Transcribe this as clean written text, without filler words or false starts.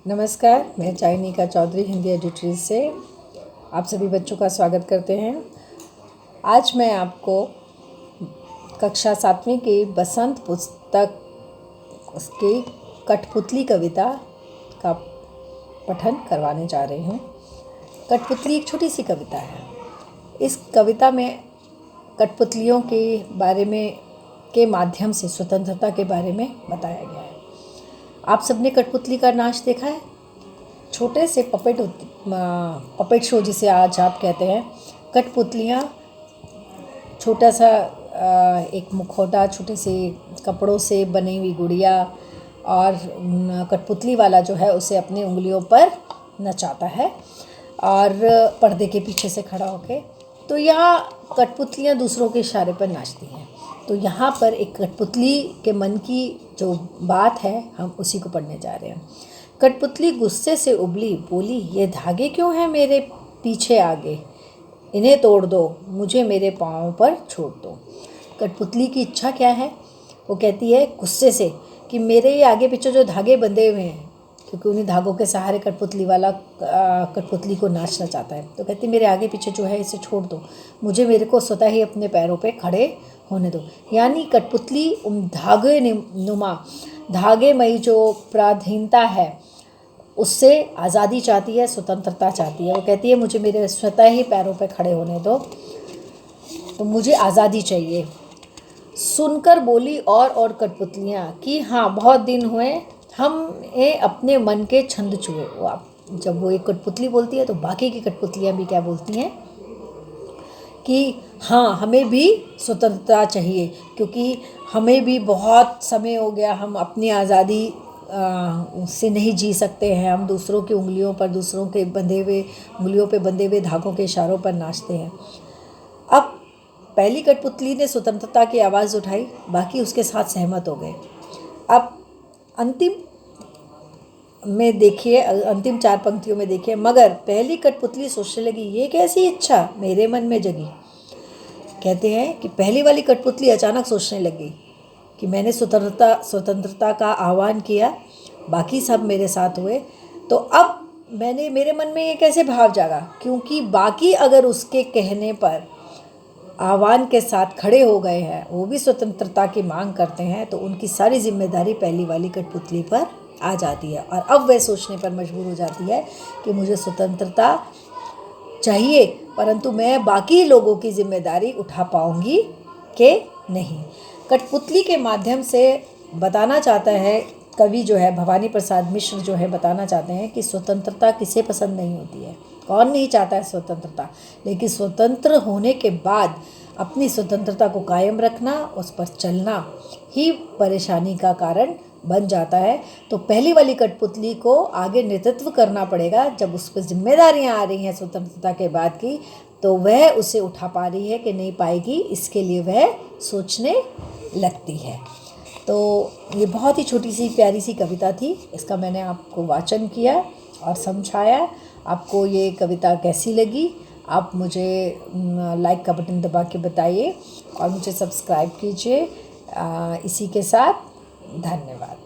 नमस्कार, मैं चाइनिका चौधरी हिंदी एडिटोरियल से आप सभी बच्चों का स्वागत करते हैं। आज मैं आपको कक्षा 7वीं की बसंत पुस्तक की कठपुतली कविता का पठन करवाने जा रही हूँ। कठपुतली एक छोटी सी कविता है। इस कविता में कठपुतलियों के बारे में के माध्यम से स्वतंत्रता के बारे में बताया गया है। आप सबने कठपुतली का नाच देखा है? छोटे से पपेट शो जिसे आज आप कहते हैं। कठपुतलियाँ छोटा सा एक मुखौटा, छोटे से कपड़ों से बनी हुई गुड़िया और कठपुतली वाला जो है उसे अपनी उंगलियों पर नचाता है और पर्दे के पीछे से खड़ा होके। तो यहाँ कठपुतलियाँ दूसरों के इशारे पर नाचती हैं। तो यहाँ पर एक कठपुतली के मन की जो बात है हम उसी को पढ़ने जा रहे हैं। कठपुतली गुस्से से उबली, बोली, ये धागे क्यों हैं मेरे पीछे आगे? इन्हें तोड़ दो, मुझे मेरे पाँव पर छोड़ दो। कठपुतली की इच्छा क्या है? वो कहती है गुस्से से कि मेरे ये आगे पीछे जो धागे बंधे हुए हैं, क्योंकि उन्हीं धागों के सहारे कठपुतली वाला कठपुतली को नाचना चाहता है। तो कहती मेरे आगे पीछे जो है इसे छोड़ दो, मुझे मेरे को स्वतः ही अपने पैरों पे खड़े होने दो। यानी कठपुतली उन धागेमयी जो पराधीनता है उससे आज़ादी चाहती है, स्वतंत्रता चाहती है। वो कहती है मुझे मेरे स्वतः ही पैरों पे खड़े होने दो, तो मुझे आज़ादी चाहिए। सुनकर बोली और कठपुतलियाँ कि हाँ, बहुत दिन हुए हमने अपने मन के छंद छुए। जब वो एक कठपुतली बोलती है तो बाकी की कठपुतलियाँ भी क्या बोलती हैं कि हाँ, हमें भी स्वतंत्रता चाहिए, क्योंकि हमें भी बहुत समय हो गया, हम अपनी आज़ादी से नहीं जी सकते हैं। हम दूसरों की उंगलियों पर, दूसरों के उंगलियों पे बंधे हुए धागों के इशारों पर नाचते हैं। अब पहली कठपुतली ने स्वतंत्रता की आवाज़ उठाई, बाकी उसके साथ सहमत हो गए। अब अंतिम में देखिए, अंतिम 4 पंक्तियों में देखिए, मगर पहली कठपुतली सोचने लगी, ये कैसी इच्छा मेरे मन में जगी। कहते हैं कि पहली वाली कठपुतली अचानक सोचने लगी कि मैंने स्वतंत्रता का आह्वान किया, बाकी सब मेरे साथ हुए, तो अब मेरे मन में ये कैसे भाव जागा, क्योंकि बाकी अगर उसके कहने पर आह्वान के साथ खड़े हो गए हैं, वो भी स्वतंत्रता की मांग करते हैं, तो उनकी सारी जिम्मेदारी पहली वाली कठपुतली पर आ जाती है। और अब वह सोचने पर मजबूर हो जाती है कि मुझे स्वतंत्रता चाहिए, परंतु मैं बाकी लोगों की जिम्मेदारी उठा पाऊंगी कि नहीं। कठपुतली के माध्यम से बताना चाहता है कवि जो है भवानी प्रसाद मिश्र जो है बताना चाहते हैं कि स्वतंत्रता किसे पसंद नहीं होती है, कौन नहीं चाहता है स्वतंत्रता, लेकिन स्वतंत्र होने के बाद अपनी स्वतंत्रता को कायम रखना, उस पर चलना ही परेशानी का कारण बन जाता है। तो पहली वाली कठपुतली को आगे नेतृत्व करना पड़ेगा। जब उस पर जिम्मेदारियां आ रही हैं स्वतंत्रता के बाद की, तो वह उसे उठा पा रही है कि नहीं पाएगी, इसके लिए वह सोचने लगती है। तो ये बहुत ही छोटी सी प्यारी सी कविता थी, इसका मैंने आपको वाचन किया और समझाया। आपको ये कविता कैसी लगी आप मुझे लाइक का बटन दबा के बताइए और मुझे सब्सक्राइब कीजिए। इसी के साथ धन्यवाद।